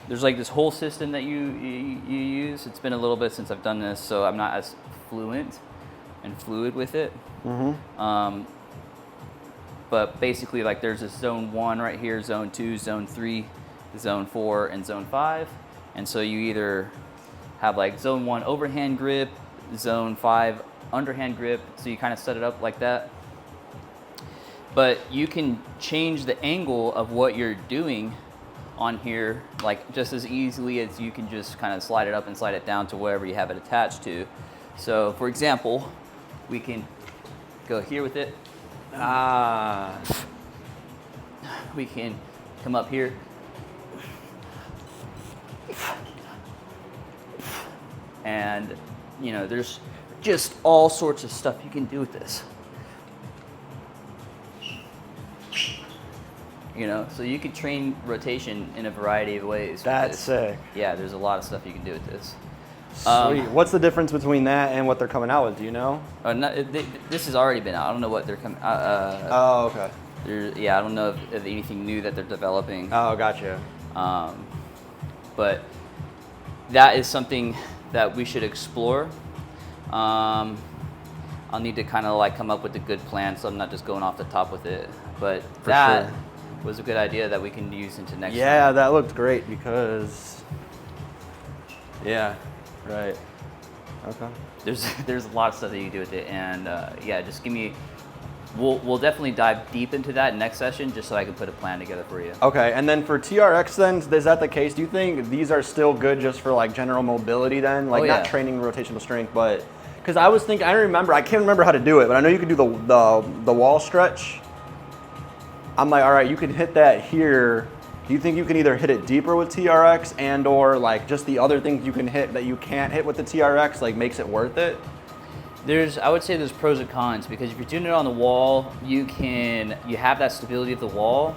there's like this whole system that you use. It's been a little bit since I've done this, so I'm not as fluent and fluid with it. But basically, like there's a zone 1 right here, zone 2, zone 3, zone 4, and zone 5. And so you either have like zone 1 overhand grip, zone 5 underhand grip, so you kind of set it up like that. But you can change the angle of what you're doing on here, like just as easily as you can just kind of slide it up and slide it down to wherever you have it attached to. So for example, we can go here with it. We can come up here. And you know, there's just all sorts of stuff you can do with this. You know, so you could train rotation in a variety of ways. That's sick. Yeah, there's a lot of stuff you can do with this. Sweet. What's the difference between that and what they're coming out with? Do you know? This has already been out. I don't know what they're coming. Oh, okay. Yeah, I don't know if anything new that they're developing. Oh, gotcha. But that is something that we should explore. I'll need to kind of like come up with a good plan, so I'm not just going off the top with it. But that was a good idea that we can use into next. Yeah, that looked great because. Yeah. Right. Okay. There's a lot of stuff that you can do with it, and yeah, just give me. We'll definitely dive deep into that next session, just so I can put a plan together for you. Okay, and then for TRX, then is that the case? Do you think these are still good just for like general mobility then, like not training rotational strength, but because I was thinking, I can't remember how to do it, but I know you can do the wall stretch. I'm like, all right, you can hit that here. Do you think you can either hit it deeper with TRX and or like just the other things you can hit that you can't hit with the TRX, like makes it worth it? I would say there's pros and cons, because if you're doing it on the wall, you have that stability of the wall.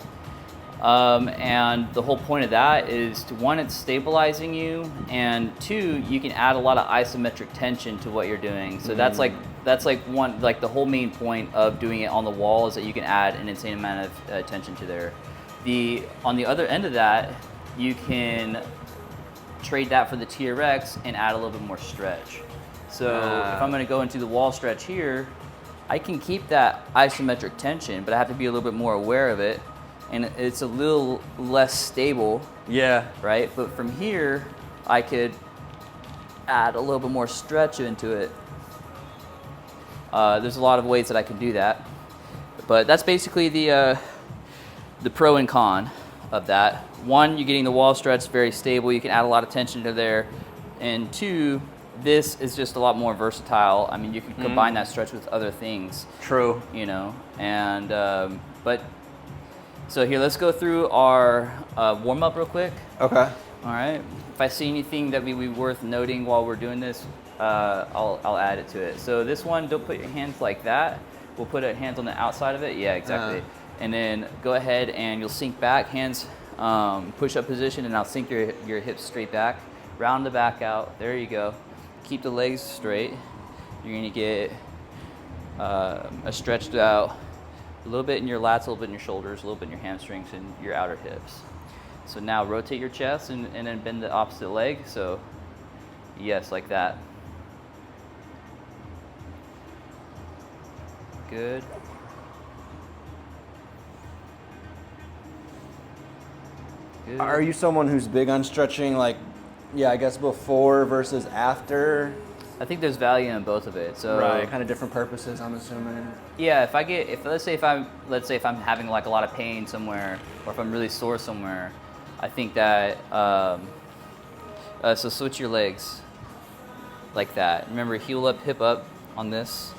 And the whole point of that is to, one, it's stabilizing you, and two, you can add a lot of isometric tension to what you're doing. So that's like the whole main point of doing it on the wall is that you can add an insane amount of tension to there. On the other end of that, you can trade that for the TRX and add a little bit more stretch. So if I'm going to go into the wall stretch here, I can keep that isometric tension, but I have to be a little bit more aware of it, and it's a little less stable. Yeah. Right? But from here, I could add a little bit more stretch into it. There's a lot of ways that I can do that, but that's basically the pro and con of that. One, you're getting the wall stretch very stable. You can add a lot of tension to there, and two, this is just a lot more versatile. I mean, you can combine that stretch with other things. True. You know, and but so here, let's go through our warm up real quick. Okay. All right. If I see anything that would be worth noting while we're doing this, I'll add it to it. So this one, don't put your hands like that. We'll put our hands on the outside of it. Yeah, exactly. And then go ahead and you'll sink back, hands push up position, and I'll sink your hips straight back. Round the back out. There you go. Keep the legs straight. You're gonna get a stretched out a little bit in your lats, a little bit in your shoulders, a little bit in your hamstrings and your outer hips. So now rotate your chest and then bend the opposite leg. So yes, like that. Good. Good. Are you someone who's big on stretching, like, yeah, I guess before versus after? I think there's value in both of it. So right, kind of different purposes, I'm assuming. Yeah, let's say if I'm having like a lot of pain somewhere, or if I'm really sore somewhere, I think that so switch your legs like that. Remember, heel up, hip up on this.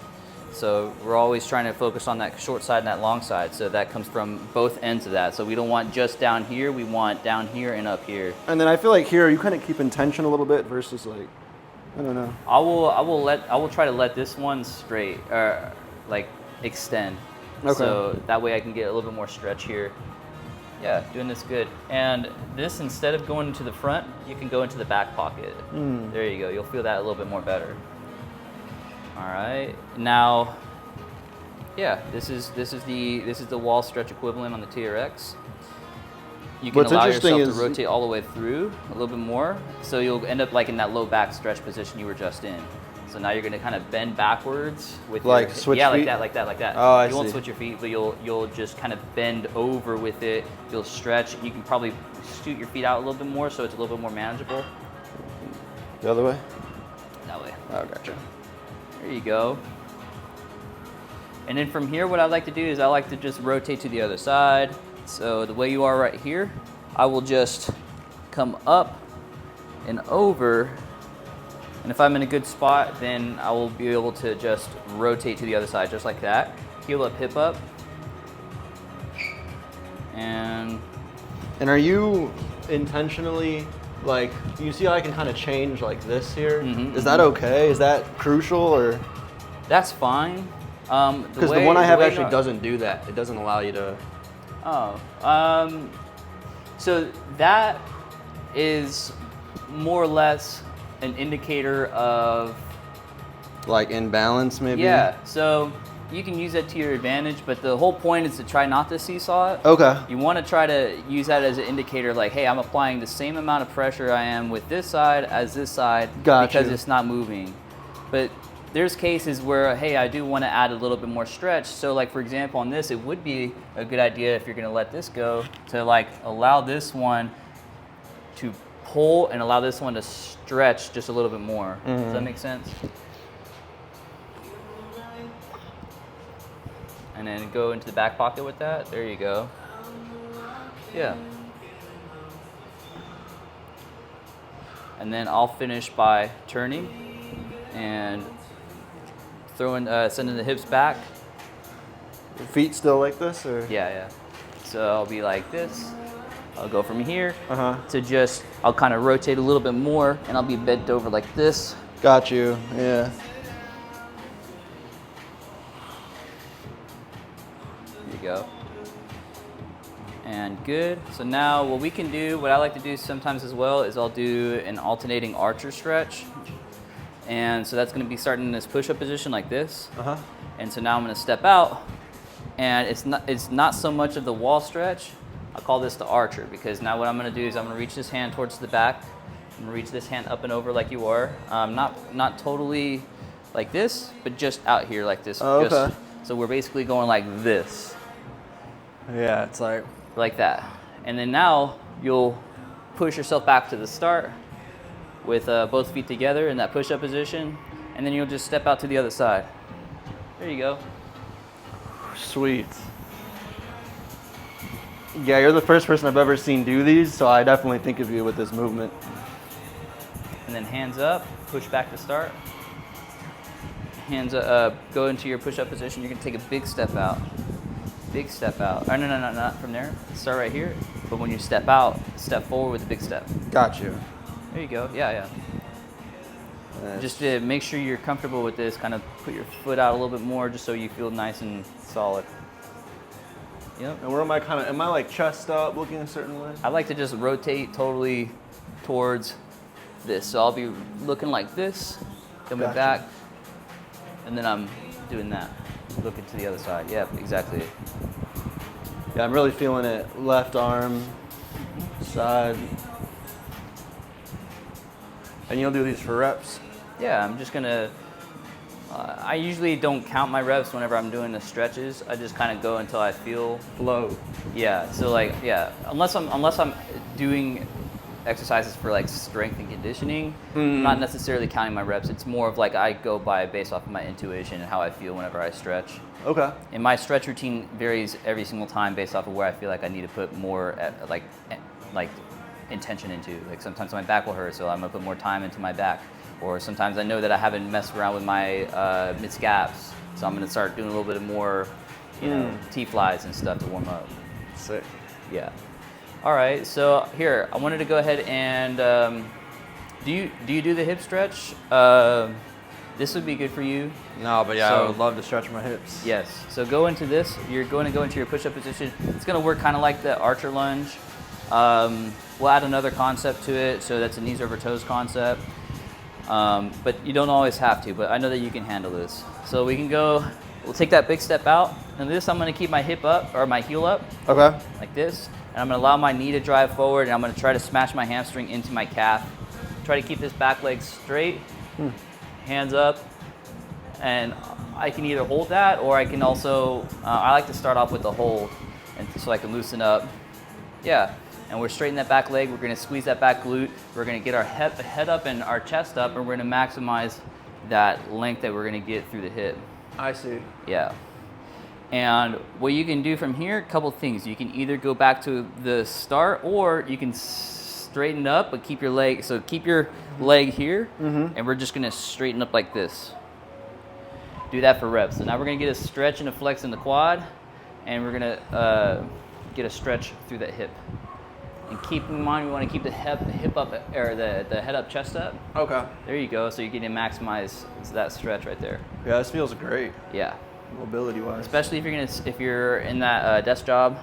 So we're always trying to focus on that short side and that long side. So that comes from both ends of that. So we don't want just down here. We want down here and up here. And then I feel like here you kind of keep in tension a little bit versus like, I don't know. I will try to let this one straight or like extend. Okay. So that way I can get a little bit more stretch here. Yeah, doing this good. And this, instead of going into the front, you can go into the back pocket. There you go. You'll feel that a little bit more better. All right. Now, yeah, this is the wall stretch equivalent on the TRX. you can allow yourself to rotate all the way through a little bit more. So you'll end up like in that low back stretch position you were just in. So now you're going to kind of bend backwards with like switch feet? like that. Oh, I You won't see. switch your feet, but you'll just kind of bend over with it. You'll stretch. You can probably scoot your feet out a little bit more so it's a little bit more manageable. The other way? That way. Oh, gotcha. There you go. And then from here, what I like to do is I like to just rotate to the other side. So the way you are right here, I will just come up and over. And if I'm in a good spot, then I will be able to just rotate to the other side, just like that. Heel up, hip up. And are you intentionally, like, you see how I can kind of change like this here? Is that okay? Is that crucial, or? That's fine. Because the one I have actually doesn't do that. It doesn't allow you to. Oh, so that is more or less an indicator of like imbalance, maybe? Yeah, so you can use that to your advantage, but the whole point is to try not to seesaw it. Okay. You want to try to use that as an indicator, like, hey, I'm applying the same amount of pressure I am with this side as this side because it's not moving. But there's cases where, hey, I do want to add a little bit more stretch. So like, for example, on this, it would be a good idea if you're going to let this go to like allow this one to pull and allow this one to stretch just a little bit more. Does that make sense? And then go into the back pocket with that. There you go. Yeah. And then I'll finish by turning and sending the hips back. Your feet still like this, or? Yeah. So I'll be like this. I'll go from here to just, I'll kind of rotate a little bit more and I'll be bent over like this. Got you, yeah. There you go. And good. So now what we can do, what I like to do sometimes as well, is I'll do an alternating archer stretch. And so that's going to be starting in this push-up position like this. And so now I'm going to step out, and it's not so much of the wall stretch. I call this the archer, because now what I'm going to do is I'm going to reach this hand towards the back. I'm going to reach this hand up and over like you are. Not totally like this, but just out here like this. Oh, okay. So we're basically going like this. Yeah, it's like that. And then now you'll push yourself back to the start with both feet together in that push-up position, and then you'll just step out to the other side. There you go. Sweet. Yeah, you're the first person I've ever seen do these, so I definitely think of you with this movement. And then hands up, push back to start. Hands up, go into your push-up position. You're gonna take a big step out. Big step out. Oh, no, not from there. Start right here. But when you step out, step forward with a big step. Got you. There you go. Yeah. Just to make sure you're comfortable with this, kind of put your foot out a little bit more just so you feel nice and solid. Yep. And where am I like chest up, looking a certain way? I like to just rotate totally towards this. So I'll be looking like this, coming back, and then I'm doing that. Looking to the other side. Yeah, exactly. Yeah, I'm really feeling it. Left arm, side. And you'll do these for reps? Yeah, I'm just gonna, I usually don't count my reps whenever I'm doing the stretches. I just kind of go until I feel flow. Yeah, so like, yeah, unless I'm doing exercises for like strength and conditioning, I'm not necessarily counting my reps. It's more of like I go based off of my intuition and how I feel whenever I stretch. Okay. And my stretch routine varies every single time based off of where I feel like I need to put more like intention into. Like sometimes my back will hurt, so I'm gonna put more time into my back. Or sometimes I know that I haven't messed around with my mid scaps, so I'm gonna start doing a little bit of more, you know, T-flies and stuff to warm up. Sick. Yeah. All right. So here, I wanted to go ahead and do you do the hip stretch? This would be good for you. No, but yeah, I would love to stretch my hips. Yes. So go into this. You're going to go into your push-up position. It's going to work kind of like the archer lunge. We'll add another concept to it. So that's a knees over toes concept. But you don't always have to. But I know that you can handle this. So we can go. We'll take that big step out. And this, I'm going to keep my hip up or my heel up. Okay. Like this. And And I'm gonna allow my knee to drive forward, and I'm gonna try to smash my hamstring into my calf. Try to keep this back leg straight, hands up, and I can either hold that, or I can also, I like to start off with the hold, and so I can loosen up. Yeah, and we're straightening that back leg. We're gonna squeeze that back glute. We're gonna get our head up and our chest up, and we're gonna maximize that length that we're gonna get through the hip. I see. Yeah. And what you can do from here, a couple things. You can either go back to the start, or you can straighten up, but keep your leg, so keep your leg here, and we're just gonna straighten up like this. Do that for reps. So now we're gonna get a stretch and a flex in the quad, and we're gonna get a stretch through that hip. And keep in mind, we wanna keep the hip up, or the head up, chest up. Okay. There you go, so you're getting to maximize that stretch right there. Yeah, this feels great. Yeah. Mobility wise. Especially if you're in that desk job,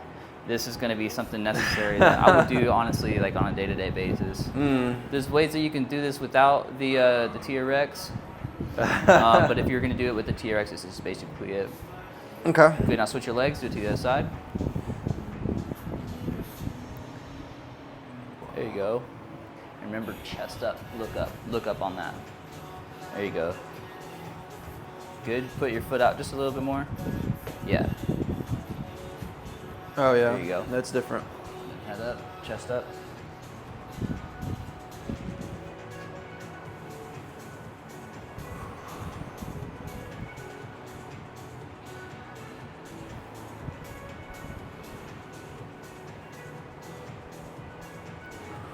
this is going to be something necessary that I would do honestly, like on a day-to-day basis. There's ways that you can do this without the TRX, but if you're going to do it with the TRX, this is basically it. Okay. Good. Now switch your legs. Do it to the other side. There you go. And remember, chest up. Look up on that. There you go. Good. Put your foot out just a little bit more. Yeah. Oh yeah. There you go. That's different. Head up, chest up.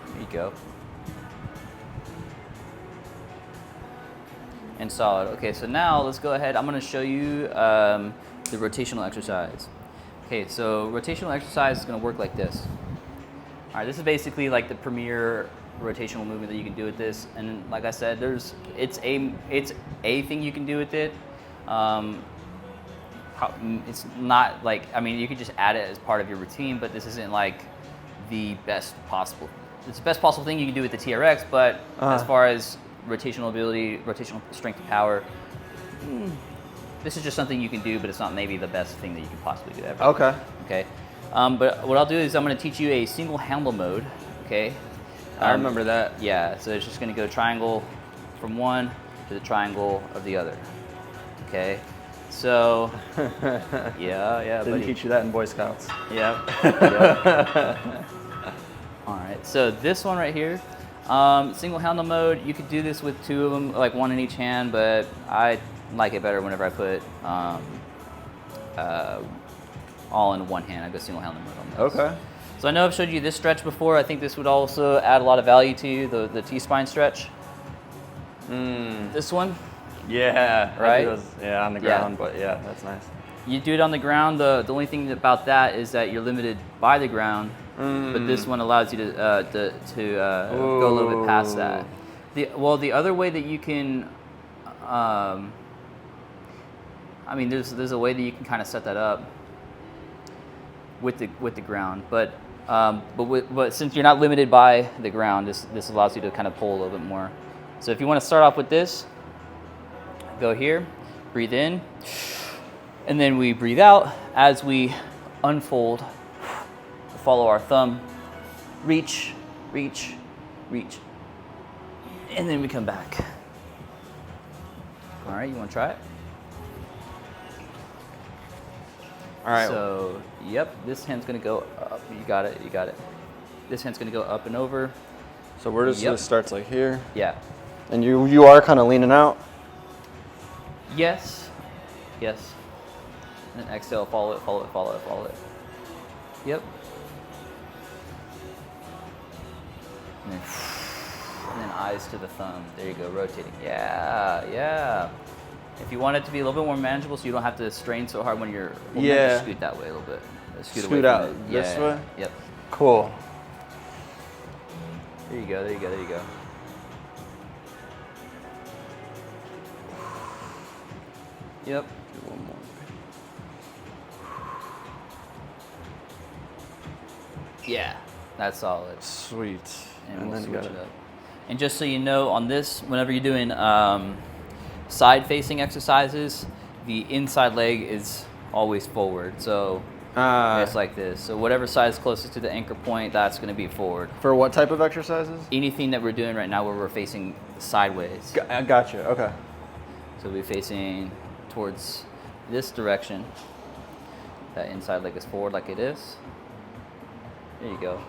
There you go. And solid. Okay, so now let's go ahead. I'm going to show you the rotational exercise. Okay, so rotational exercise is going to work like this. All right, this is basically like the premier rotational movement that you can do with this. And like I said, it's a thing you can do with it. It's not like, I mean, you could just add it as part of your routine, but this isn't like the best possible. It's the best possible thing you can do with the TRX, but as far as rotational ability, rotational strength and power, this is just something you can do, but it's not maybe the best thing that you can possibly do ever. Okay. Okay. But what I'll do is I'm going to teach you a single handle mode. Okay. I remember that. Yeah. So it's just going to go triangle from one to the triangle of the other. Okay. So. yeah. Didn't teach you that in Boy Scouts. Yep. All right. So this one right here. Single handle mode, you could do this with two of them, like one in each hand, but I like it better whenever I put all in one hand. I go single handle mode on this. Okay. So I know I've showed you this stretch before. I think this would also add a lot of value to you, the T-spine stretch. This one. Yeah. Right? On the ground, but yeah, that's nice. You do it on the ground. The only thing about that is that you're limited by the ground. But this one allows you to go a little bit past that. The other way that you can, I mean, there's a way that you can kind of set that up with the ground, but since you're not limited by the ground, this allows you to kind of pull a little bit more. So if you want to start off with this, go here, breathe in, and then we breathe out as we unfold. Follow our thumb, reach, reach, reach, and then we come back. All right, you want to try it? All right. So, yep, this hand's gonna go up. You got it. This hand's gonna go up and over. So where does this starts like here? Yeah. And you are kind of leaning out? Yes. Yes. And then exhale, follow it. Yep. And then eyes to the thumb. There you go, rotating. Yeah. If you want it to be a little bit more manageable, so you don't have to strain so hard when you're. Well, maybe scoot that way a little bit. Scoot away out from it. this way. Yep. Cool. There you go. Yep. One more. Yeah, that's solid. Sweet. And we'll then switch it up. And just so you know, on this, whenever you're doing side-facing exercises, the inside leg is always forward. So It's like this. So whatever side is closest to the anchor point, that's going to be forward. For what type of exercises? Anything that we're doing right now where we're facing sideways. Gotcha. Okay. So we'll be facing towards this direction. That inside leg is forward like it is. There you go.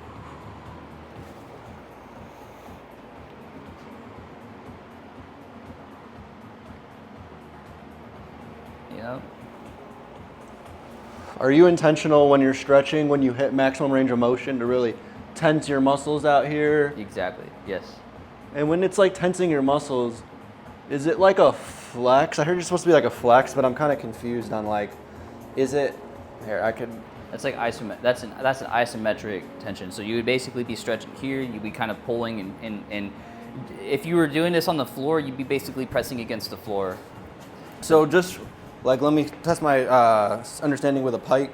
Yep. Are you intentional when you're stretching, when you hit maximum range of motion, to really tense your muscles out here? Exactly, yes. And when it's like tensing your muscles, is it like a flex? I heard you're supposed to be like a flex, but I'm kind of confused on like, is it, here, I could. That's like that's an isometric tension. So you would basically be stretching here, you'd be kind of pulling and if you were doing this on the floor, you'd be basically pressing against the floor. So just like, let me test my understanding with a pike.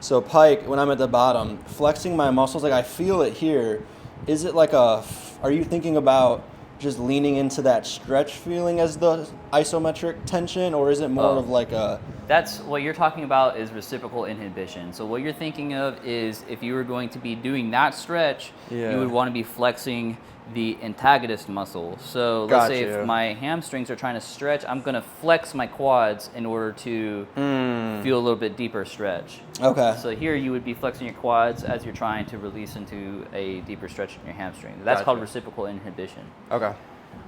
So pike, when I'm at the bottom, flexing my muscles, like I feel it here. Is it like are you thinking about just leaning into that stretch feeling as the isometric tension, or is it more of like a... That's what you're talking about is reciprocal inhibition. So what you're thinking of is if you were going to be doing that stretch, you would want to be flexing the antagonist muscle. So let's say if my hamstrings are trying to stretch, I'm going to flex my quads in order to feel a little bit deeper stretch. Okay. So here you would be flexing your quads as you're trying to release into a deeper stretch in your hamstring. That's called reciprocal inhibition. Okay.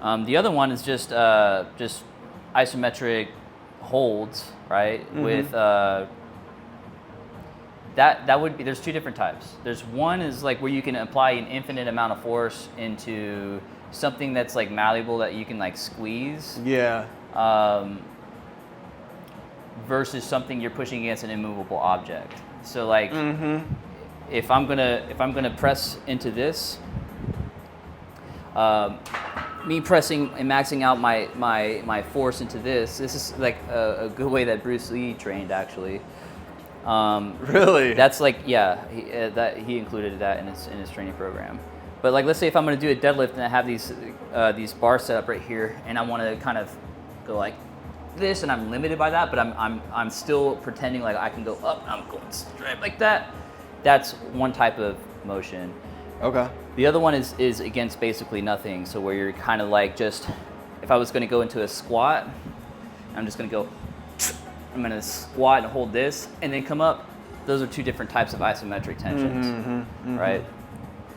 The other one is just isometric holds, right? With that would be, there's two different types. There's one is like where you can apply an infinite amount of force into something that's like malleable that you can like squeeze. Yeah. Versus something you're pushing against an immovable object. So like if I'm gonna press into this, me pressing and maxing out my force into this is like a good way that Bruce Lee trained actually. Really? That's like, yeah, he included that in his training program. But like, let's say if I'm going to do a deadlift and I have these bars set up right here, and I want to kind of go like this, and I'm limited by that, but I'm still pretending like I can go up. I'm going straight like that. That's one type of motion. Okay. The other one is against basically nothing. So where you're kind of like just, if I was going to go into a squat, I'm just going to go. I'm going to squat and hold this and then come up. Those are two different types of isometric tensions, right?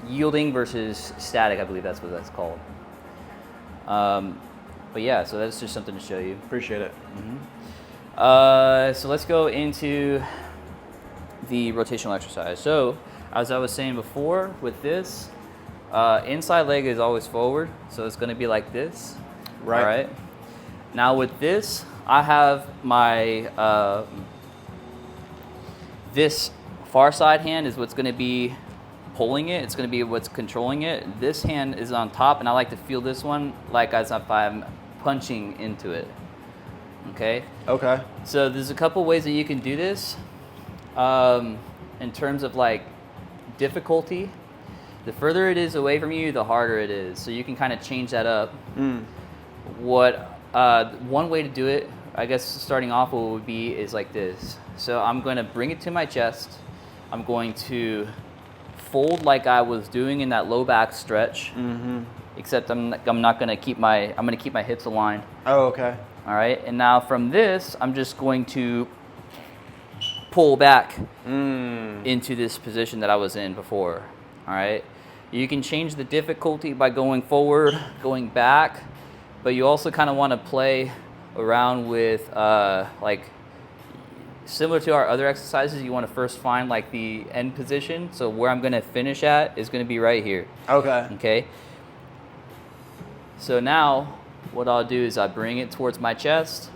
Yielding versus static, I believe that's what that's called. But yeah, so that's just something to show you. Appreciate it. So let's go into the rotational exercise. So as I was saying before, with this, inside leg is always forward. So it's going to be like this. Right. All right. Now with this, I have my, this far side hand is what's going to be pulling it. It's going to be what's controlling it. This hand is on top, and I like to feel this one like as if I'm punching into it. Okay? Okay. So there's a couple ways that you can do this. In terms of like difficulty, the further it is away from you, the harder it is. So you can kind of change that up. One way to do it, I guess starting off what would be is like this. So I'm going to bring it to my chest. I'm going to fold like I was doing in that low back stretch. Except I'm going to keep my hips aligned. Oh, okay. All right. And now from this, I'm just going to pull back into this position that I was in before. All right. You can change the difficulty by going forward, going back, but you also kind of want to play around with like similar to our other exercises. You want to first find like the end position. So where I'm going to finish at is going to be right here. Okay. Okay. So now what I'll do is I bring it towards my chest.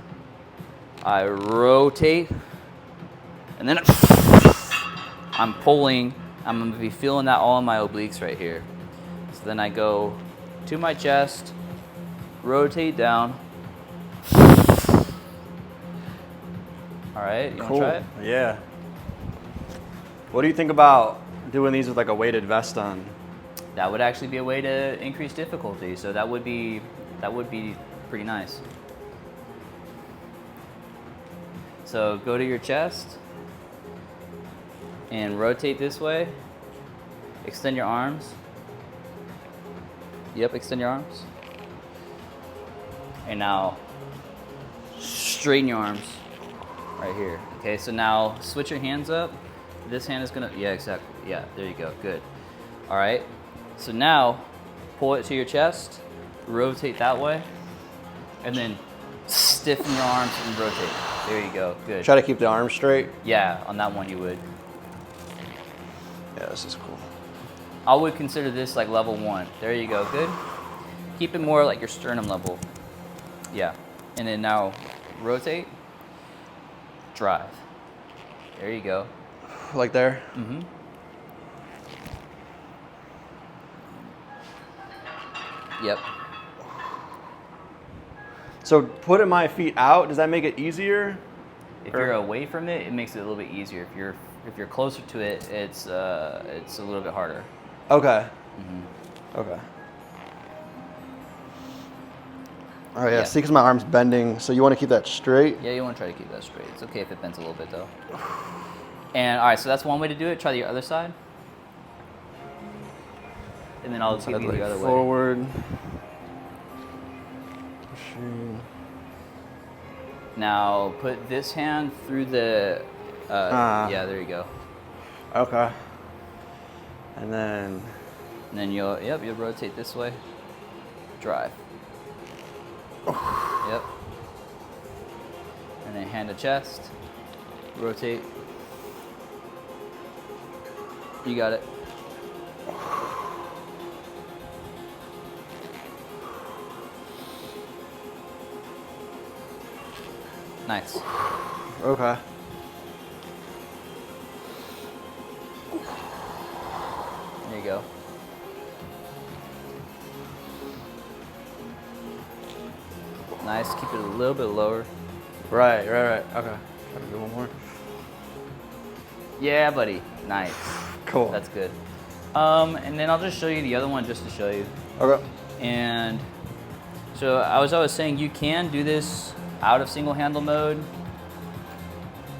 I rotate, and then I'm pulling. I'm going to be feeling that all in my obliques right here. So then I go to my chest, rotate down. All right, you want to try it? Yeah. What do you think about doing these with like a weighted vest on? That would actually be a way to increase difficulty. So that would be pretty nice. So go to your chest, and rotate this way. Extend your arms. Yep, extend your arms. And now straighten your arms right here. Okay, so now switch your hands up. This hand is gonna, yeah, exactly. Yeah, there you go, good. All right, so now pull it to your chest, rotate that way, and then stiffen your arms and rotate. There you go, good. Try to keep the arms straight. Yeah, on that one you would. Yeah, this is cool. I would consider this like level 1. There you go, good. Keep it more like your sternum level. Yeah, and then now rotate, drive. There you go. Like there? Mm-hmm. Yep. So putting my feet out, does that make it easier? If you're away from it, it makes it a little bit easier. If you're closer to it, it's a little bit harder. Okay. Mm-hmm. Okay. All right, yeah. See, because my arm's bending, so you want to keep that straight? Yeah, you want to try to keep that straight. It's okay if it bends a little bit, though. And, all right, so that's one way to do it. Try the other side. And then I'll give you the other way. Forward. Now, put this hand through the, yeah, there you go. Okay. And then you'll rotate this way. Drive. Yep. And then hand to chest. Rotate. You got it. Nice. Okay. There you go. Nice. Keep it a little bit lower. Right. Okay. Try to do one more. Yeah, buddy. Nice. Cool. That's good. And then I'll just show you the other one just to show you. Okay. And so I was saying you can do this out of single handle mode.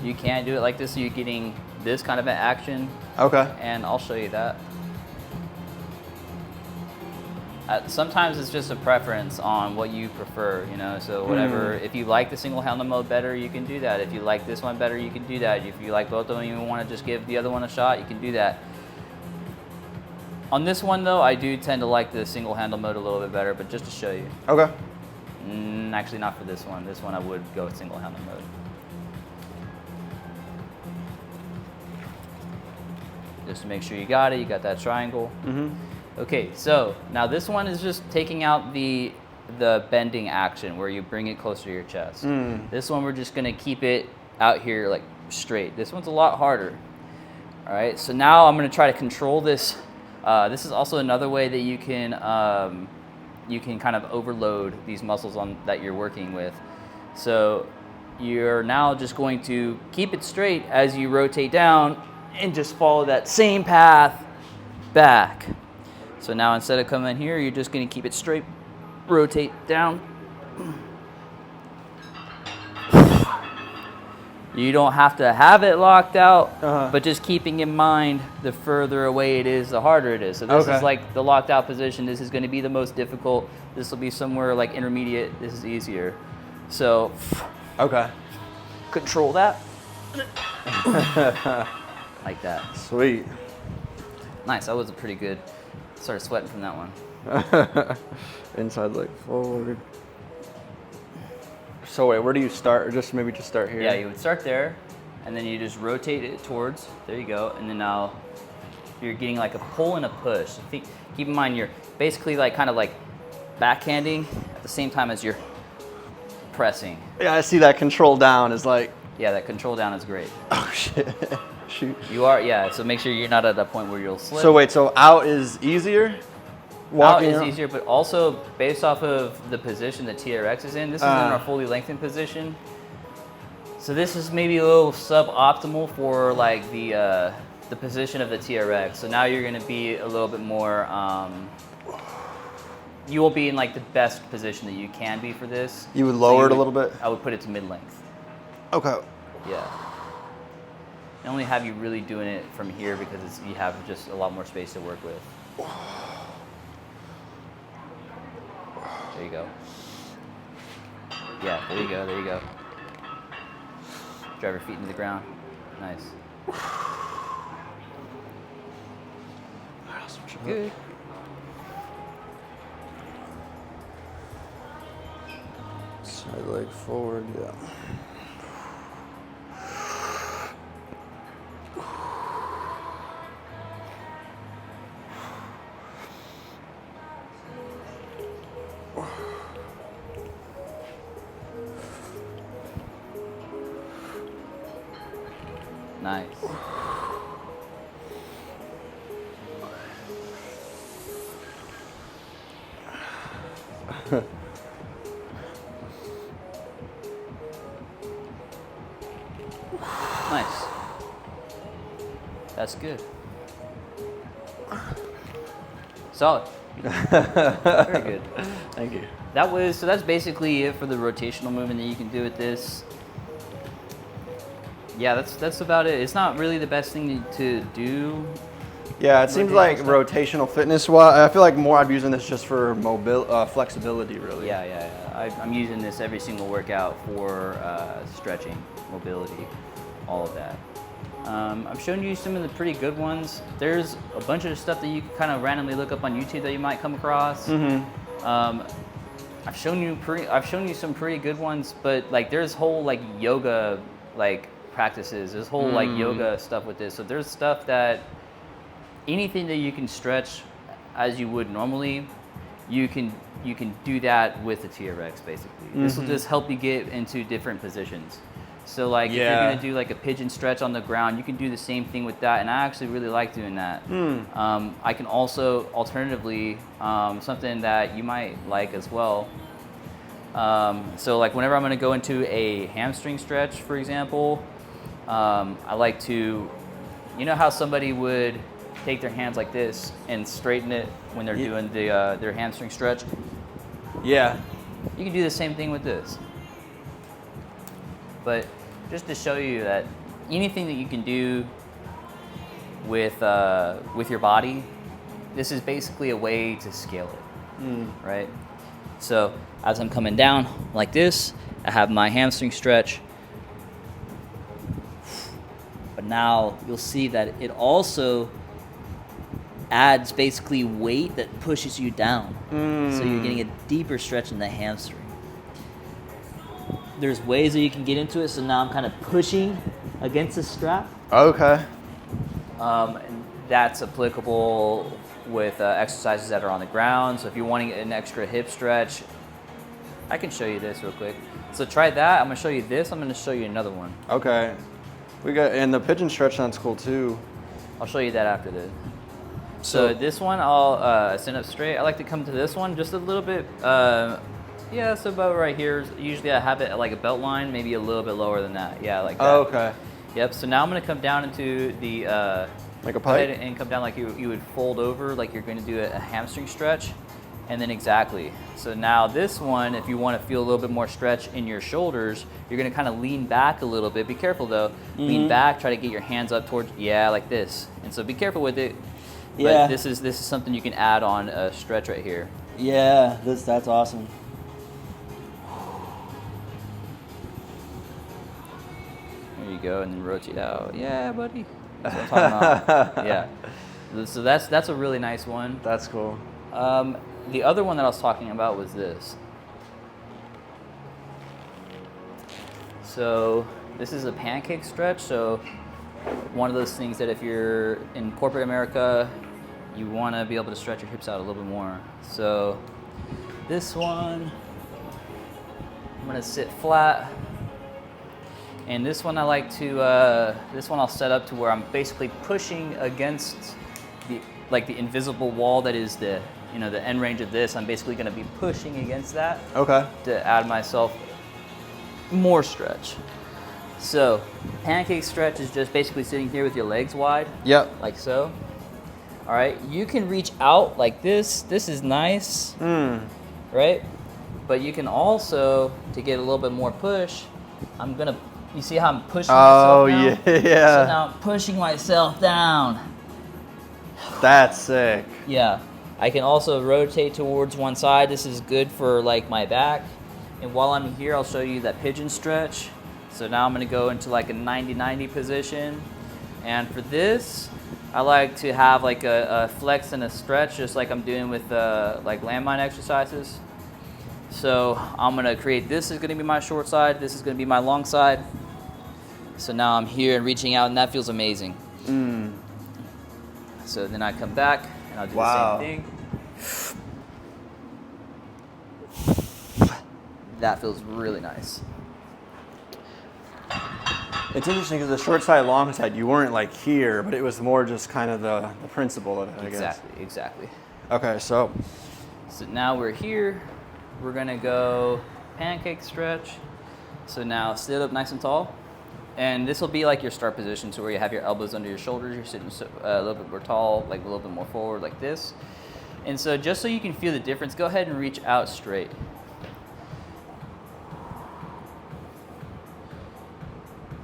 You can do it like this, so you're getting this kind of an action. Okay. And I'll show you that. Sometimes it's just a preference on what you prefer, you know, so whatever. If you like the single handle mode better, you can do that. If you like this one better, you can do that. If you like both of them, you want to just give the other one a shot, you can do that. On this one though, I do tend to like the single handle mode a little bit better, but just to show you. Okay. Actually not for this one. This one I would go with single handle mode. Just to make sure you got it, you got that triangle. Okay, so now this one is just taking out the bending action where you bring it closer to your chest. This one we're just gonna keep it out here like straight. This one's a lot harder. All right, so now I'm gonna try to control this. This is also another way that you can kind of overload these muscles that you're working with. So you're now just going to keep it straight as you rotate down and just follow that same path back. So now instead of coming here, you're just going to keep it straight, rotate down. You don't have to have it locked out, but just keeping in mind the further away it is, the harder it is. So this is like the locked out position. This is going to be the most difficult. This will be somewhere like intermediate. This is easier. So control that. Like that. Sweet. Nice. That was a pretty good. Started sweating from that one. Inside leg forward. So wait, where do you start? Or just maybe just start here? Yeah, you would start there, and then you just rotate it towards. There you go. And then now you're getting like a pull and a push. So keep in mind you're basically like kind of like backhanding at the same time as you're pressing. Yeah, I see that control down is like. Yeah, that control down is great. Oh shit. Shoot. You are, yeah. So make sure you're not at that point where you'll slip. So wait, so out is easier? Walking out is easier, but also based off of the position that TRX is in, this is in our fully lengthened position. So this is maybe a little suboptimal for like the position of the TRX. So now you're going to be a little bit more. You will be in like the best position that you can be for this. You would lower it a little bit. I would put it to mid length. Okay. Yeah. They only have you really doing it from here because you have just a lot more space to work with. There you go. Yeah, there you go, there you go. Drive your feet into the ground. Nice. Good. Side leg forward, yeah. Nice. Nice. That's good. Solid. Very good. Thank you. So that's basically it for the rotational movement that you can do with this. Yeah, that's about it. It's not really the best thing to do. Yeah, it seems like rotational fitness. Well, I feel like more I'm using this just for flexibility, really. Yeah. I'm using this every single workout for stretching, mobility, all of that. I've shown you some of the pretty good ones. There's a bunch of stuff that you can kind of randomly look up on YouTube that you might come across. I've shown you some pretty good ones, but like there's whole like yoga like practices. There's whole like yoga stuff with this. So there's stuff that anything that you can stretch as you would normally, you can do that with the TRX basically. This will just help you get into different positions. So like if you're gonna do like a pigeon stretch on the ground, you can do the same thing with that, and I actually really like doing that. I can also alternatively something that you might like as well. So like whenever I'm gonna go into a hamstring stretch, for example, I like to, you know how somebody would take their hands like this and straighten it when they're doing their hamstring stretch? Yeah. You can do the same thing with this. But just to show you that anything that you can do with your body, this is basically a way to scale it, right? So as I'm coming down like this, I have my hamstring stretch. But now you'll see that it also adds basically weight that pushes you down. So you're getting a deeper stretch in the hamstring. There's ways that you can get into it. So now I'm kind of pushing against the strap. Okay. And that's applicable with exercises that are on the ground. So if you're wanting an extra hip stretch, I can show you this real quick. So try that. I'm gonna show you this. I'm gonna show you another one. Okay. And the pigeon stretch sounds cool too. I'll show you that after this. So this one, I'll stand up straight. I like to come to this one just a little bit. Yeah, so about right here. Usually I have it at like a belt line, maybe a little bit lower than that. Yeah, like that. Oh, okay. Yep, so now I'm gonna come down into the, like a pipe? And come down like you would fold over, like you're gonna do a hamstring stretch. And then exactly. So now this one, if you wanna feel a little bit more stretch in your shoulders, you're gonna kind of lean back a little bit. Be careful though. Lean back, try to get your hands up towards, like this. And so be careful with it. But this is something you can add on a stretch right here. Yeah, that's awesome. There you go, and then rotate out. Yeah, buddy. That's what I'm talking about. Yeah. So that's a really nice one. That's cool. The other one that I was talking about was this. So this is a pancake stretch. So one of those things that if you're in corporate America, you want to be able to stretch your hips out a little bit more. So this one, I'm gonna sit flat. And this one I like to, this one I'll set up to where I'm basically pushing against the invisible wall that is the end range of this. I'm basically gonna be pushing against that. Okay. To add myself more stretch. So pancake stretch is just basically sitting here with your legs wide. Yep. Like so. All right, you can reach out like this. This is nice, right? But you can also, to get a little bit more push, I'm gonna, You see how I'm pushing myself now? Oh, yeah. So now I'm pushing myself down. That's sick. Yeah. I can also rotate towards one side. This is good for like my back. And while I'm here, I'll show you that pigeon stretch. So now I'm gonna go into like a 90-90 position. And for this, I like to have like a flex and a stretch, just like I'm doing with like landmine exercises. So I'm gonna create, this is gonna be my short side, this is gonna be my long side. So now I'm here and reaching out, and that feels amazing. So then I come back and I'll do the same thing. That feels really nice. It's interesting because the short side, long side, you weren't like here, but it was more just kind of the principle of it, I guess. Exactly. Okay, so now we're here. We're gonna go pancake stretch. So now sit up nice and tall. And this will be like your start position, so where you have your elbows under your shoulders, you're sitting a little bit more tall, like a little bit more forward like this. And so just so you can feel the difference, go ahead and reach out straight.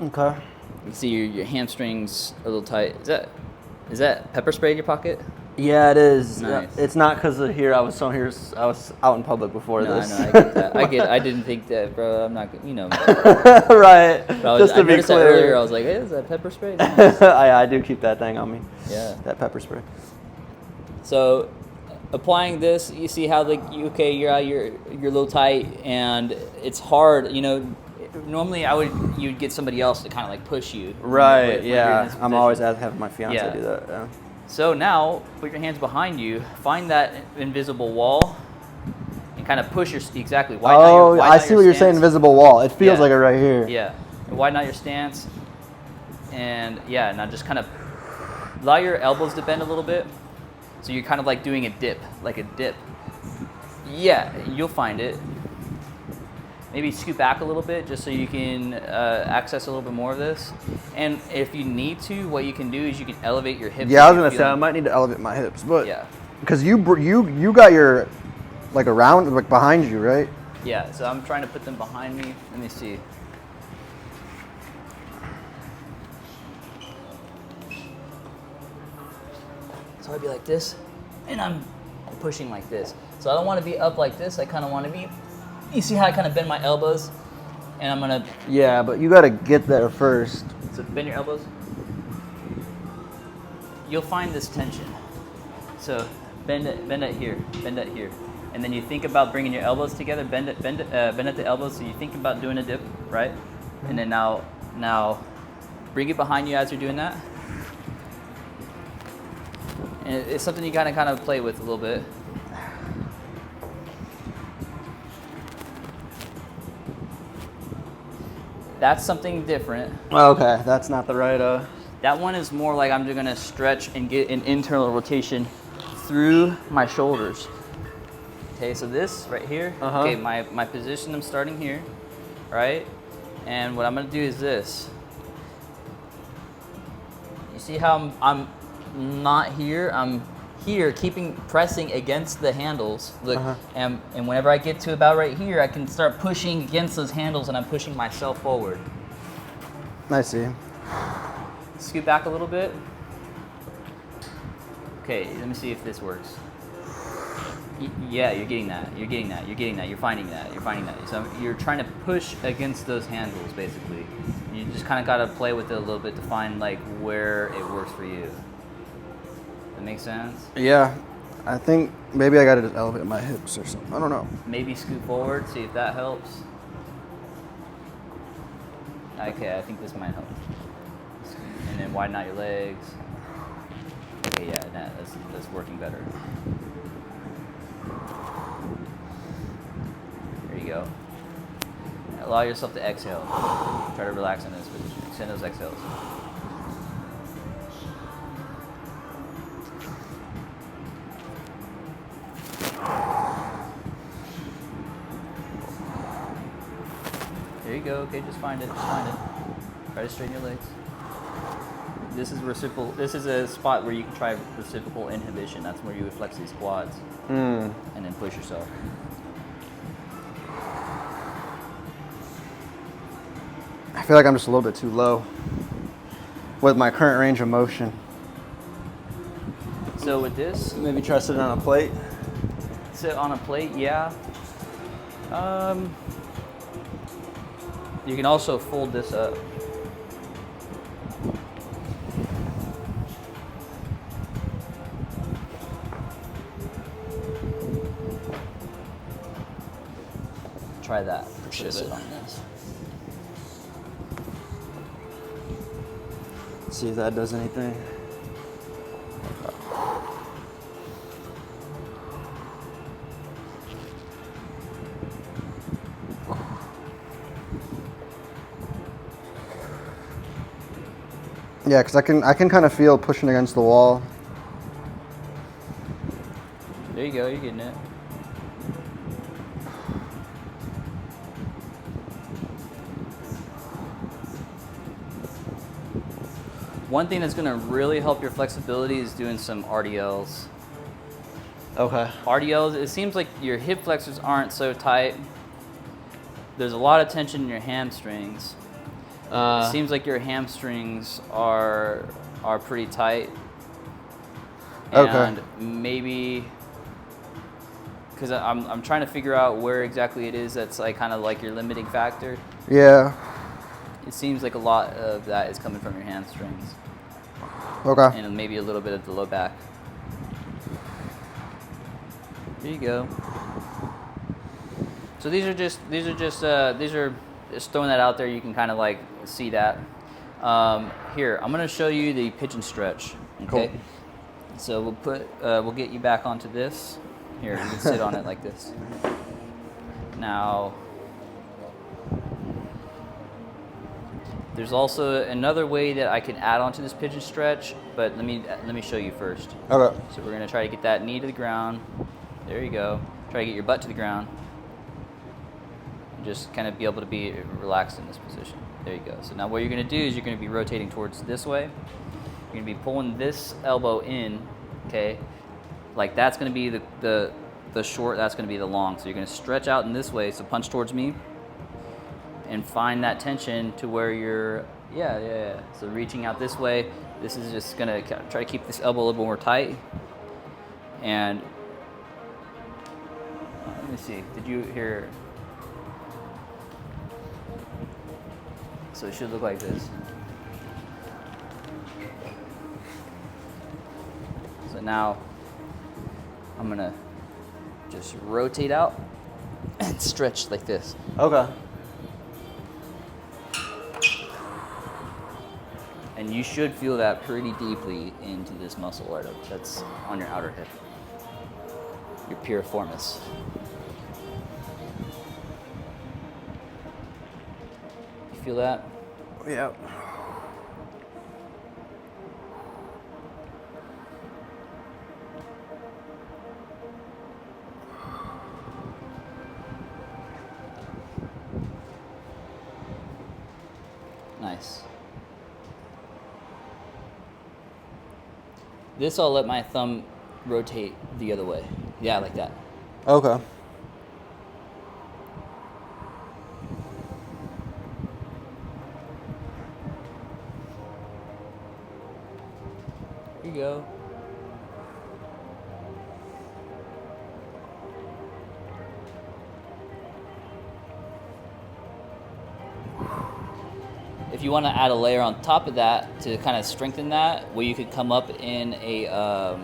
okay. You see your hamstrings a little tight. Is that pepper spray in your pocket? Yeah, it is. Nice. It's not because of here. I was out in public before this. No, I get that. I didn't think that, bro. I'm not, you know. Right. Just to be noticed that clear. earlier. I was like, hey, is that pepper spray? Nice. I do keep that thing on me. Yeah. That pepper spray. So, applying this, you see how like you're a little tight, and it's hard. You know, normally you'd get somebody else to kind of like push you. Right. when you're in Yeah. this I'm always having my fiance Yeah. do that. Yeah. So now, put your hands behind you, find that invisible wall, and kind of push your, exactly. Widen out your, I see what you're saying, invisible wall. It feels like it right here. Yeah, and widen out your stance, and yeah, now just kind of allow your elbows to bend a little bit, so you're kind of like doing a dip, like a dip. Yeah, you'll find it. Maybe scoot back a little bit just so you can access a little bit more of this. And if you need to, what you can do is you can elevate your hips. Yeah, I was gonna say I might need to elevate my hips, but yeah, because you got your like around like behind you, right? yeah. So I'm trying to put them behind me. Let me see. So I'd be like this, and I'm pushing like this. So I don't want to be up like this. I kind of want to be. You see how I kind of bend my elbows, and I'm gonna. Yeah, but you got to get there first. So bend your elbows. You'll find this tension. So bend it here, and then you think about bringing your elbows together. Bend at the elbows. So you think about doing a dip, right? And then now, bring it behind you as you're doing that. And it's something you gotta kind of play with a little bit. That's something different. Okay, that's not the right. That one is more like I'm just gonna stretch and get an internal rotation through my shoulders. Okay, so this right here, okay, my position, I'm starting here, right? And what I'm gonna do is this. You see how I'm not here, I'm here, pressing against the handles. Look, and whenever I get to about right here, I can start pushing against those handles, and I'm pushing myself forward. I see. Scoot back a little bit. Okay, let me see if this works. Yeah, you're getting that. You're finding that. So you're trying to push against those handles, basically. You just kind of got to play with it a little bit to find like where it works for you. That makes sense? Yeah, I think maybe I got to just elevate my hips or something. I don't know. Maybe scoot forward, see if that helps. Okay, I think this might help. And then widen out your legs. Okay, yeah, that's working better. There you go. Allow yourself to exhale. Try to relax in this position. Extend those exhales. There you go. Okay, just find it. Try to straighten your legs. This is reciprocal. This is a spot where you can try reciprocal inhibition. That's where you would flex these quads and then push yourself. I feel like I'm just a little bit too low with my current range of motion. So with this, Maybe try sitting on a plate. sit on a plate, yeah. You can also fold this up. Try that. Appreciate Sit it. on this. See if that does anything. Yeah, because I can kind of feel pushing against the wall. There you go, you're getting it. One thing that's gonna really help your flexibility is doing some RDLs. Okay. RDLs, it seems like your hip flexors aren't so tight. There's a lot of tension in your hamstrings. It seems like your hamstrings are pretty tight. And maybe, because I'm trying to figure out where exactly it is that's like kind of like your limiting factor. Yeah. It seems like a lot of that is coming from your hamstrings. Okay. And maybe a little bit of the low back. There you go. So these are just throwing that out there. You can kind of like see that. Here, I'm gonna show you the pitch and stretch. Okay. Cool. So we'll get you back onto this. Here, you can sit on it like this. Now, there's also another way that I can add on to this pitch and stretch, but let me show you first. Okay. So we're gonna try to get that knee to the ground. There you go. Try to get your butt to the ground. And just kind of be able to be relaxed in this position. There you go. So now what you're gonna do is you're gonna be rotating towards this way. You're gonna be pulling this elbow in, okay? Like that's gonna be the short, that's gonna be the long. So you're gonna stretch out in this way, so punch towards me. And find that tension to where you're, yeah. So reaching out this way, this is just gonna try to keep this elbow a little more tight. And let me see, did you hear? So it should look like this. So now I'm gonna just rotate out and stretch like this. Okay. And you should feel that pretty deeply into this muscle right up that's on your outer hip, your piriformis. You feel that? Yeah. Nice. This I'll let my thumb rotate the other way. Yeah, like that. Okay. Here you go. If you want to add a layer on top of that to kind of strengthen that, well, you could come up in a, I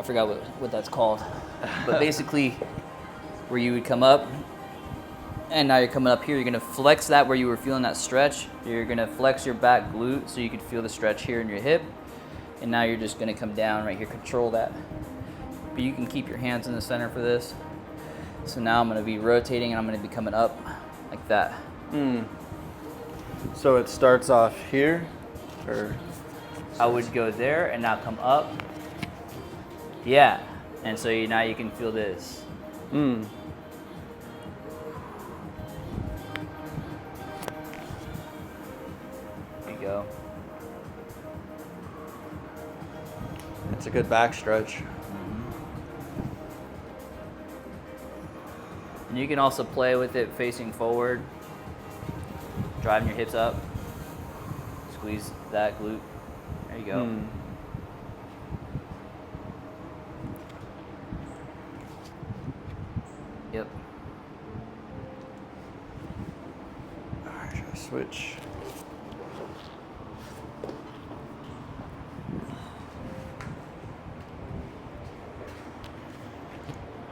forgot what that's called, but basically where you would come up and now you're coming up here, you're going to flex that where you were feeling that stretch. You're going to flex your back glute so you can feel the stretch here in your hip. And now you're just going to come down right here, control that. But you can keep your hands in the center for this. So now I'm going to be rotating and I'm going to be coming up like that. So it starts off here, or? I would go there and now come up. Yeah. And so now you can feel this. Mm. There you go. It's a good back stretch. And you can also play with it facing forward. driving your hips up. Squeeze that glute. There you go. Yep. All right, try to switch.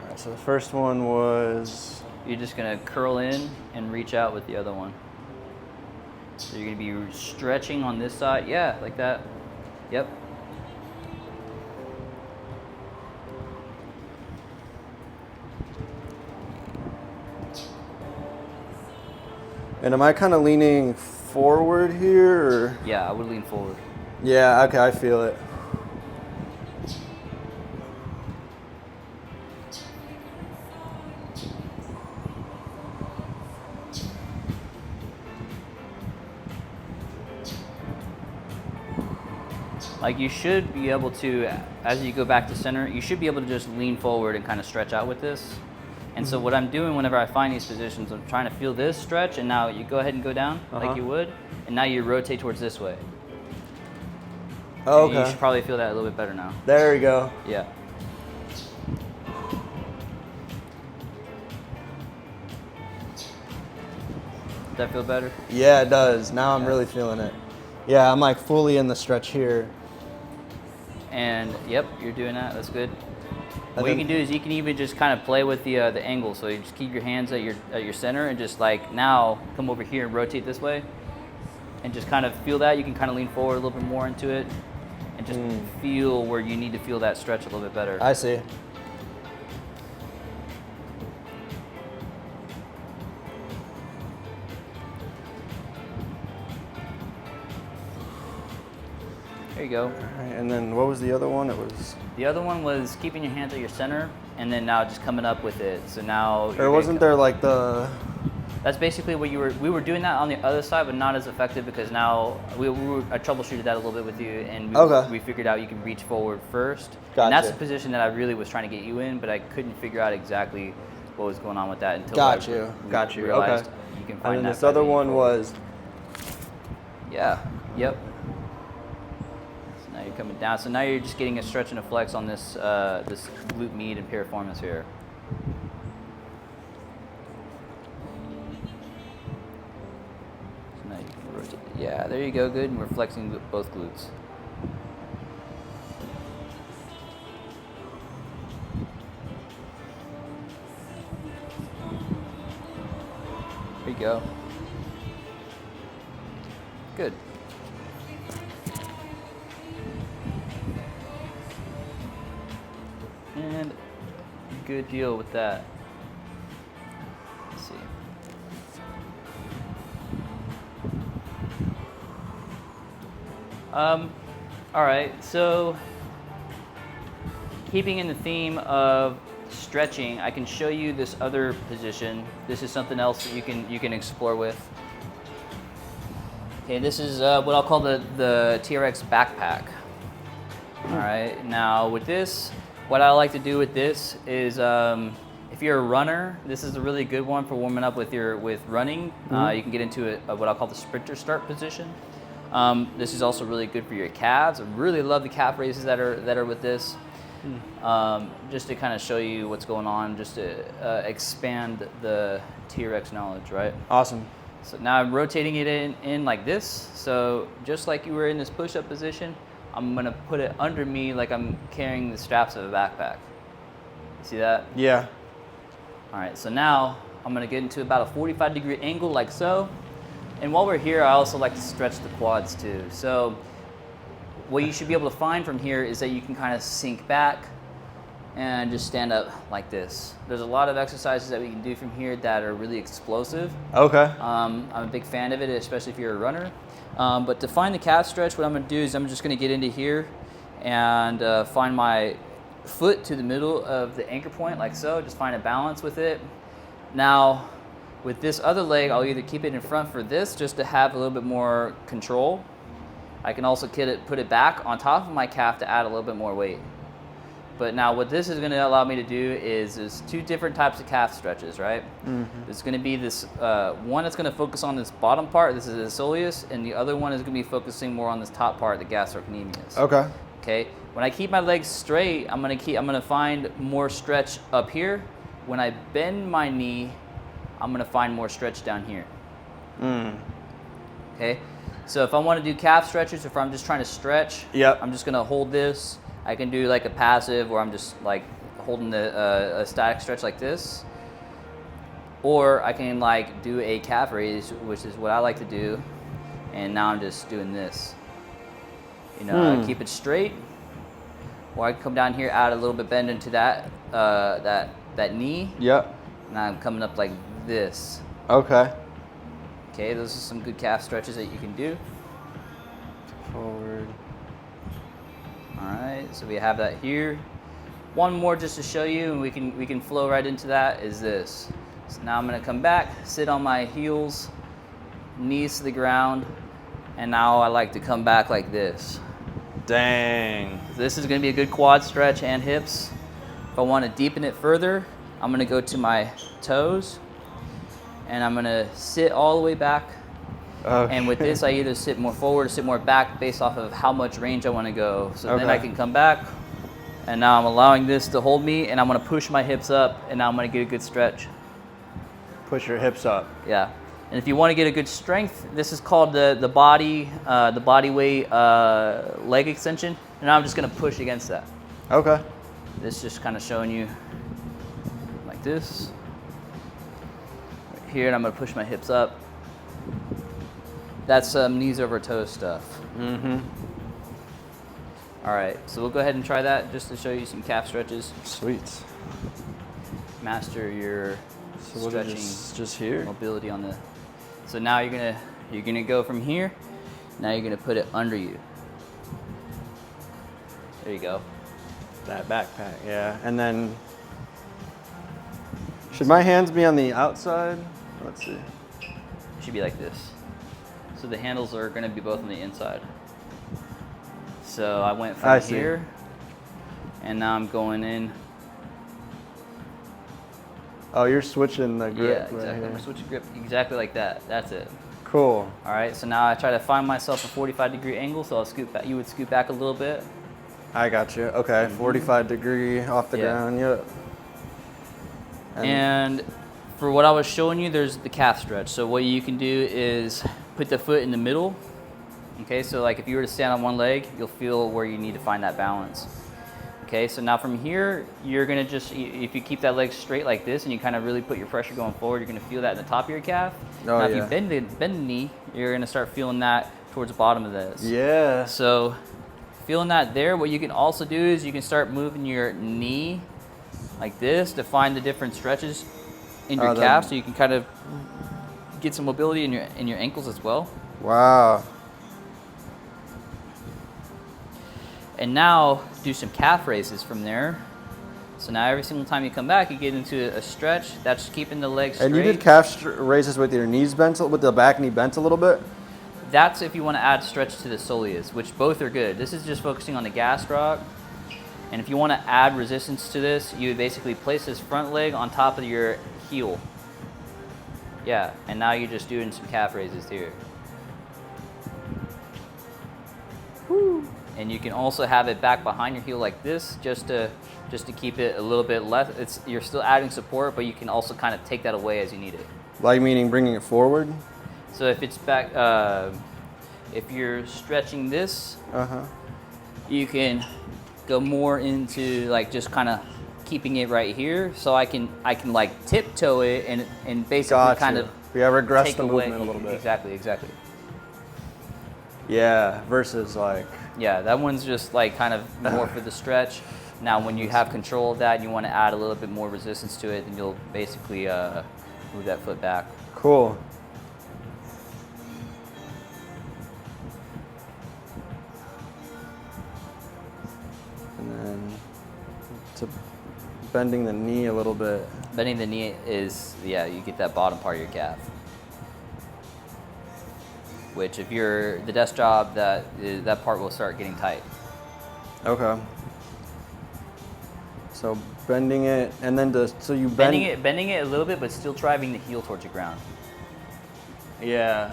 All right, so the first one was... You're just gonna curl in and reach out with the other one. So you're gonna be stretching on this side. Yeah, like that. Yep. And am I kind of leaning forward here, or? Yeah, I would lean forward. Yeah, okay, I feel it. Like you should be able to, as you go back to center, you should be able to just lean forward and kind of stretch out with this. And so what I'm doing whenever I find these positions, I'm trying to feel this stretch, and now you go ahead and go down like you would, and now you rotate towards this way. Oh, And okay. you should probably feel that a little bit better now. There we go. Yeah. Does that feel better? Yeah, it does. Now I'm really feeling it. Yeah, I'm like fully in the stretch here. And yep, you're doing that. That's good. And What you then- can do is you can even just kind of play with the angle. So you just keep your hands at your center and just like now come over here and rotate this way, and just kind of feel that. You can kind of lean forward a little bit more into it, and just feel where you need to feel that stretch a little bit better. I see. There you go. All right, and then what was the other one? It was... The other one was keeping your hands at your center, and then now just coming up with it. So now Or wasn't there like the... That's basically what we were doing that on the other side, but not as effective because now I troubleshooted that a little bit with you, and we figured out you can reach forward first. Gotcha. And that's the position that I really was trying to get you in, but I couldn't figure out exactly what was going on with that until Got I you. realized Okay. you can find And then that this by other leaning one forward. was... Yeah. Yep. So now you're coming down. So now you're just getting a stretch and a flex on this this glute med and piriformis here. So now you can rotate. Yeah, there you go. Good. And we're flexing both glutes. There you go. Good. And good deal with that. Let's see. All right, so keeping in the theme of stretching, I can show you this other position. This is something else that you can explore with. Okay, this is what I'll call the TRX backpack. All right, now with this, what I like to do with this is, if you're a runner, this is a really good one for warming up with running. You can get into what I'll call the sprinter start position. This is also really good for your calves. I really love the calf raises that are with this. Just to kind of show you what's going on, just to expand the TRX knowledge, right? Awesome. So now I'm rotating it in like this. So just like you were in this push-up position, I'm gonna put it under me like I'm carrying the straps of a backpack. You see that? Yeah. All right, so now I'm gonna get into about a 45-degree angle like so. And while we're here, I also like to stretch the quads too. So what you should be able to find from here is that you can kind of sink back and just stand up like this. There's a lot of exercises that we can do from here that are really explosive. Okay. I'm a big fan of it, especially if you're a runner. But to find the calf stretch, what I'm gonna do is I'm just gonna get into here and find my foot to the middle of the anchor point like so, just find a balance with it. Now, with this other leg, I'll either keep it in front for this just to have a little bit more control. I can also put it back on top of my calf to add a little bit more weight. But now what this is going to allow me to do is there's two different types of calf stretches, right? There's going to be this one that's going to focus on this bottom part. This is the soleus, and the other one is going to be focusing more on this top part, the gastrocnemius. Okay. Okay. When I keep my legs straight, I'm going to find more stretch up here. When I bend my knee, I'm going to find more stretch down here. Okay. So if I want to do calf stretches, if I'm just trying to stretch, I'm just going to hold this. I can do like a passive where I'm just like holding a static stretch like this. Or I can like do a calf raise, which is what I like to do. And now I'm just doing this. You know, keep it straight. Or I can come down here, add a little bit bend into that that knee. Yep. And I'm coming up like this. Okay. Okay, those are some good calf stretches that you can do. Forward. All right, so we have that here. One more just to show you, and we can flow right into that, is this. So now I'm gonna come back, sit on my heels, knees to the ground, and now I like to come back like this. Dang. This is gonna be a good quad stretch and hips. If I wanna deepen it further, I'm gonna go to my toes, and I'm gonna sit all the way back. Okay. And with this, I either sit more forward or sit more back based off of how much range I want to go. So then I can come back, and now I'm allowing this to hold me, and I'm going to push my hips up, and now I'm going to get a good stretch. Push your hips up. Yeah. And if you want to get a good strength, this is called the body weight leg extension. And now I'm just going to push against that. Okay. This is just kind of showing you like this. Right here, and I'm going to push my hips up. That's knees over toes stuff. All right, so we'll go ahead and try that just to show you some calf stretches. Sweet. Master your stretching just here. mobility on the. So now you're gonna go from here. Now you're gonna put it under you. There you go. That backpack, yeah. And then, should my hands be on the outside? Let's see. It should be like this. So the handles are going to be both on the inside. So I went from here, and now I'm going in. Oh, you're switching the grip. Yeah, exactly. I'm switching grip exactly like that. That's it. Cool. All right. So now I try to find myself a 45-degree angle. So I'll scoot back. You would scoot back a little bit. I got you. Okay, 45 degree off the ground. Yep. And for what I was showing you, there's the calf stretch. So what you can do is put the foot in the middle. Okay, so like if you were to stand on one leg, you'll feel where you need to find that balance. Okay, so now from here, you're gonna just, if you keep that leg straight like this and you kind of really put your pressure going forward, you're gonna feel that in the top of your calf. Now if you bend the knee, you're gonna start feeling that towards the bottom of this. Yeah. So feeling that there, what you can also do is you can start moving your knee like this to find the different stretches in your calf, so you can kind of get some mobility in your ankles as well. Wow. And now do some calf raises from there. So now every single time you come back, you get into a stretch. That's keeping the legs straight. And you did calf raises with your knees bent, with the back knee bent a little bit? That's if you want to add stretch to the soleus, which both are good. This is just focusing on the gastroc. And if you want to add resistance to this, you would basically place this front leg on top of your heel. Yeah, and now you're just doing some calf raises here. Woo. And you can also have it back behind your heel like this, just to keep it a little bit less. You're still adding support, but you can also kind of take that away as you need it. Like meaning bringing it forward? So if it's back, if you're stretching this, you can go more into like just kind of keeping it right here, so I can like tiptoe it and basically kind of regress the movement a little bit. Exactly. Yeah, versus like. Yeah, that one's just like kind of more for the stretch. Now, when you have control of that and you want to add a little bit more resistance to it, then you'll basically move that foot back. Cool. And then to bending the knee a little bit. Bending the knee is, you get that bottom part of your calf. Which if you're the desk job, that part will start getting tight. Okay. So bending it, and then so you bending it a little bit, but still driving the heel towards the ground. Yeah,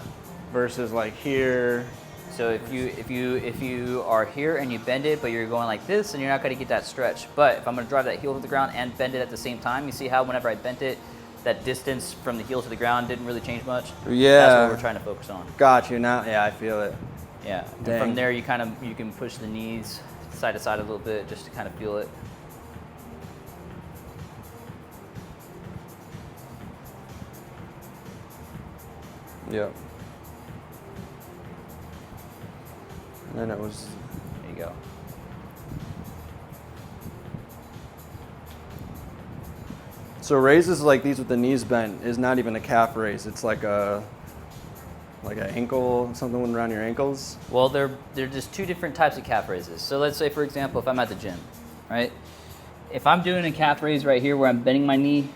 versus like here. So if you are here and you bend it, but you're going like this, and you're not going to get that stretch. But if I'm going to drive that heel to the ground and bend it at the same time, you see how whenever I bent it, that distance from the heel to the ground didn't really change much? Yeah. That's what we're trying to focus on. Got you now. Yeah, I feel it. Yeah. And from there, you can push the knees side to side a little bit just to kind of feel it. Yep. And then it was. There you go. So raises like these with the knees bent is not even a calf raise. It's like an ankle, something around your ankles. Well, they're just two different types of calf raises. So let's say, for example, if I'm at the gym, right? If I'm doing a calf raise right here where I'm bending my knee,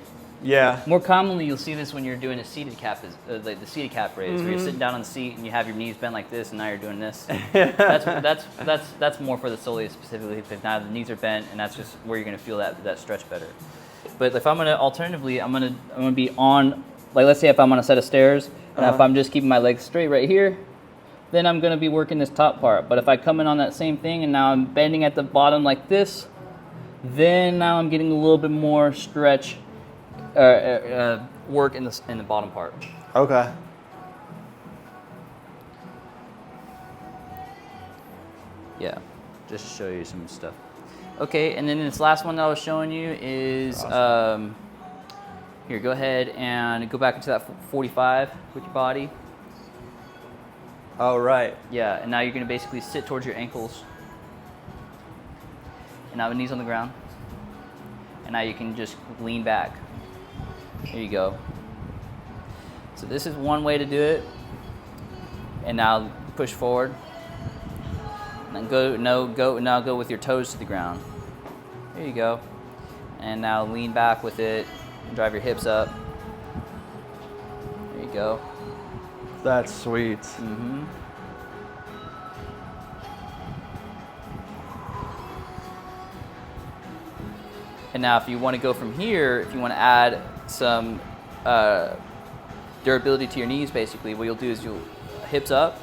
yeah. More commonly, you'll see this when you're doing a seated calf, like the seated calf raise, where you're sitting down on the seat and you have your knees bent like this, and now you're doing this. That's more for the soleus specifically, because now the knees are bent, and that's just where you're gonna feel that stretch better. But if I'm gonna alternatively, I'm gonna be on, like let's say if I'm on a set of stairs, and if I'm just keeping my legs straight right here, then I'm gonna be working this top part. But if I come in on that same thing and now I'm bending at the bottom like this, then now I'm getting a little bit more stretch. Work in the bottom part. Okay. Yeah, just to show you some stuff. Okay, and then this last one that I was showing you is awesome. Here. Go ahead and go back into that 45 with your body. Oh right. Yeah, and now you're gonna basically sit towards your ankles, and now the knees on the ground, and now you can just lean back. There you go. So this is one way to do it. And now push forward. And then go with your toes to the ground. There you go. And now lean back with it. And drive your hips up. There you go. That's sweet. Mm-hmm. And now if you want to go from here, if you want to add some durability to your knees, basically, what you'll do is you'll hips up,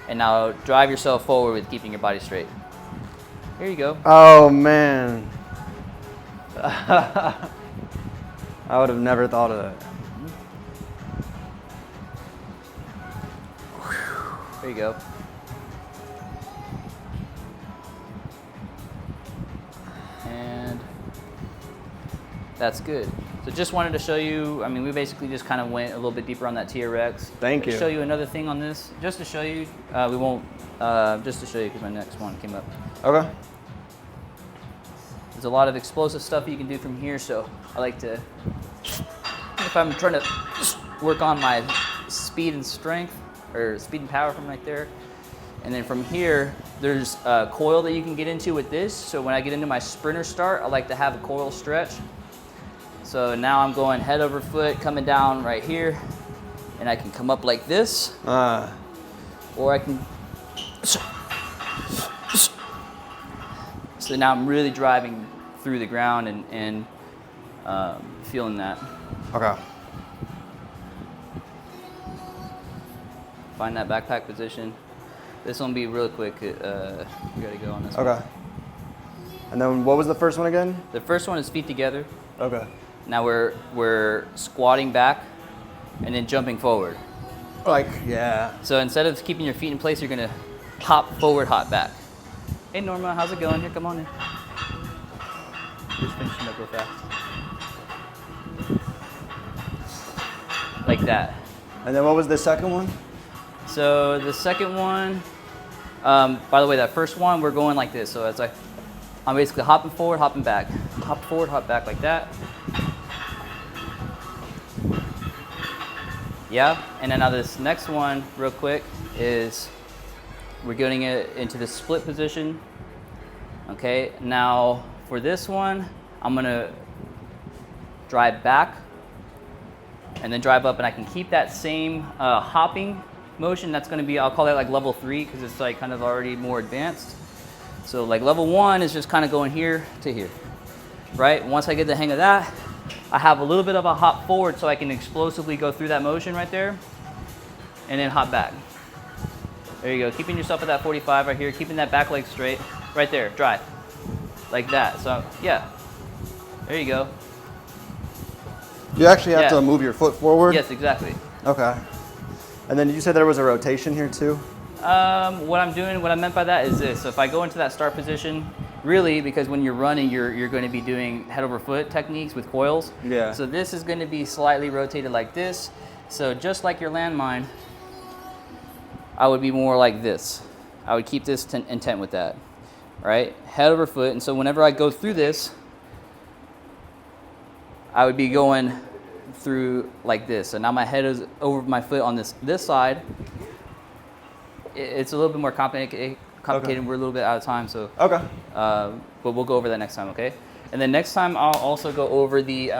and now drive yourself forward with keeping your body straight. Here you go. Oh man. I would have never thought of that. There you go. And that's good. So just wanted to show you, I mean, we basically just kind of went a little bit deeper on that TRX. Thank you. Show you another thing on this, just to show you, just to show you because my next one came up. Okay. There's a lot of explosive stuff you can do from here, so I like to, if I'm trying to work on my speed and strength, or speed and power from right there, and then from here, there's a coil that you can get into with this, so when I get into my sprinter start, I like to have a coil stretch. So now I'm going head over foot, coming down right here, and I can come up like this, or I can, so now I'm really driving through the ground and feeling that. Okay. Find that backpack position. This one will be real quick. You gotta go on this one. Okay. And then what was the first one again? The first one is feet together. Okay. Now we're squatting back and then jumping forward. Like, yeah. So instead of keeping your feet in place, you're gonna hop forward, hop back. Hey Norma, how's it going? Here, come on in. Just finishing up real fast. Like that. And then what was the second one? So the second one, by the way, that first one, we're going like this. So it's like, I'm basically hopping forward, hopping back. Hop forward, hop back like that. Yeah, and then now this next one, real quick, is we're getting it into the split position. Okay, now for this one, I'm gonna drive back and then drive up, and I can keep that same hopping motion. That's gonna be, I'll call that like level 3 because it's like kind of already more advanced. So like level 1 is just kind of going here to here. right? Once I get the hang of that, I have a little bit of a hop forward so I can explosively go through that motion right there and then hop back. There you go, keeping yourself at that 45 right here, keeping that back leg straight, right there, drive, like that. So yeah, there you go. You actually have to move your foot forward? Yes, exactly. Okay. And then you said there was a rotation here too? What I meant by that is this. So if I go into that start position, really, because when you're running, you're going to be doing head over foot techniques with coils. Yeah. So this is going to be slightly rotated like this. So just like your landmine, I would be more like this. I would keep this intent with that, right? Head over foot. And so whenever I go through this, I would be going through like this. So now my head is over my foot on this side. It's a little bit more complicated. Okay. We're a little bit out of time, so okay. But we'll go over that next time, okay? And then next time I'll also go over the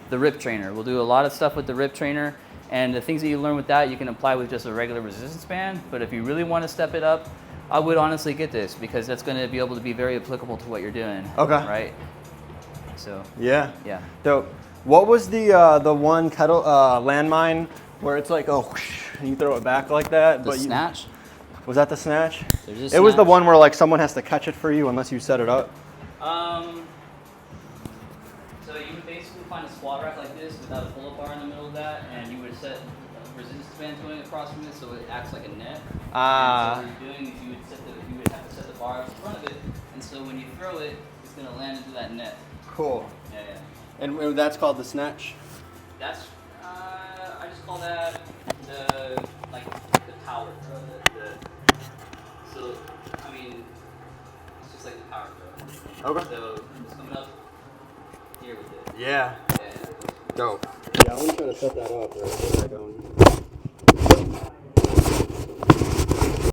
rip trainer. We'll do a lot of stuff with the rip trainer, and the things that you learn with that you can apply with just a regular resistance band. But if you really want to step it up, I would honestly get this, because that's going to be able to be very applicable to what you're doing. Okay. Right. So. Yeah. Yeah. So, what was the one kettle landmine where it's like, oh, whoosh, and you throw it back like that? The snatch? Was that the snatch? There's it was the one where like someone has to catch it for you unless you set it up. So you would basically find a squat rack like this without a pull-up bar in the middle of that, and you would set resistance bands going across from it, so it acts like a net. Ah. And so what you're doing is you would have to set the bar up in front of it, and so when you throw it, it's going to land into that net. Cool. Yeah, yeah. And that's called the snatch? That's I just call that the power throw. So I mean, it's just like the power throw. Okay. So it's coming up here with it. Yeah. Yeah. Dope. Yeah, I want to try to set that up. Right?